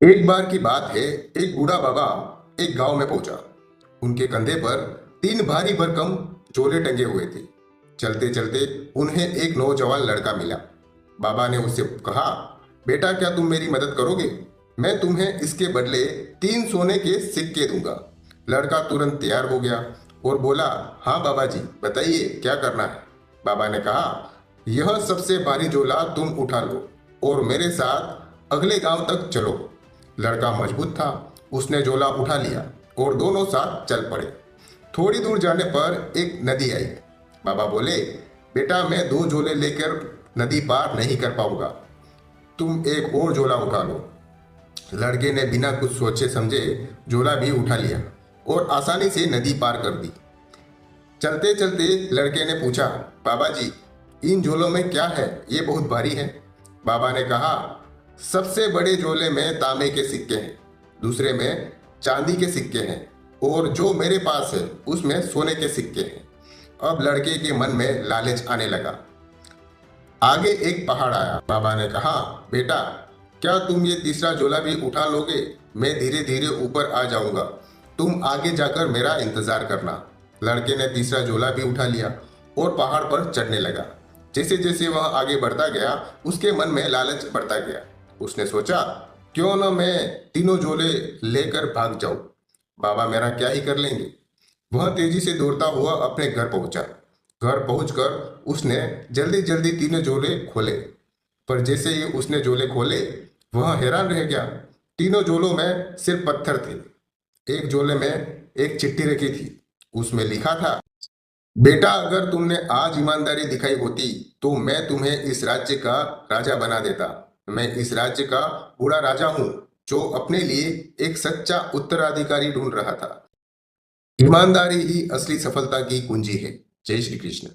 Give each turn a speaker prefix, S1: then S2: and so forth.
S1: एक बार की बात है। एक बूढ़ा बाबा एक गांव में पहुंचा। उनके कंधे पर तीन भारी भरकम झोले टंगे हुए थे। चलते चलते उन्हें एक नौजवान लड़का मिला। बाबा ने उससे कहा, बेटा क्या तुम मेरी मदद करोगे? मैं तुम्हें इसके बदले 3 सोने के सिक्के दूंगा। लड़का तुरंत तैयार हो गया और बोला, हाँ बाबा जी, बताइए क्या करना है। बाबा ने कहा, यह सबसे भारी झोला तुम उठा लो और मेरे साथ अगले गांव तक चलो। लड़का मजबूत था। उसने झोला उठा लिया और दोनों साथ चल पड़े। थोड़ी दूर जाने पर एक नदी आई। बाबा बोले, बेटा मैं 2 झोले लेकर नदी पार नहीं कर पाऊंगा, तुम एक और झोला उठा लो। लड़के ने बिना कुछ सोचे समझे झोला भी उठा लिया और आसानी से नदी पार कर दी। चलते चलते लड़के ने पूछा, बाबा जी इन झोलों में क्या है, ये बहुत भारी है। बाबा ने कहा, सबसे बड़े झोले में तांबे के सिक्के हैं, दूसरे में चांदी के सिक्के हैं और जो मेरे पास है उसमें सोने के सिक्के हैं। अब लड़के के मन में लालच आने लगा। आगे एक पहाड़ आया। बाबा ने कहा, बेटा क्या तुम ये तीसरा झोला भी उठा लोगे? मैं धीरे धीरे ऊपर आ जाऊंगा, तुम आगे जाकर मेरा इंतजार करना। लड़के ने तीसरा झोला भी उठा लिया और पहाड़ पर चढ़ने लगा। जैसे जैसे वह आगे बढ़ता गया उसके मन में लालच बढ़ता गया। उसने सोचा, क्यों न मैं तीनों झोले लेकर भाग जाऊं, बाबा मेरा क्या ही कर लेंगे। वह तेजी से दौड़ता हुआ अपने घर पहुंचा। घर पहुंचकर उसने जल्दी जल्दी तीनों झोले खोले। पर जैसे ही उसने झोले खोले वह हैरान रह गया। तीनों झोलों में सिर्फ पत्थर थे। एक झोले में एक चिट्ठी रखी थी। उसमें लिखा था, बेटा अगर तुमने आज ईमानदारी दिखाई होती तो मैं तुम्हें इस राज्य का राजा बना देता। मैं इस राज्य का बूढ़ा राजा हूँ जो अपने लिए एक सच्चा उत्तराधिकारी ढूंढ रहा था। ईमानदारी ही असली सफलता की कुंजी है। जय श्री कृष्ण।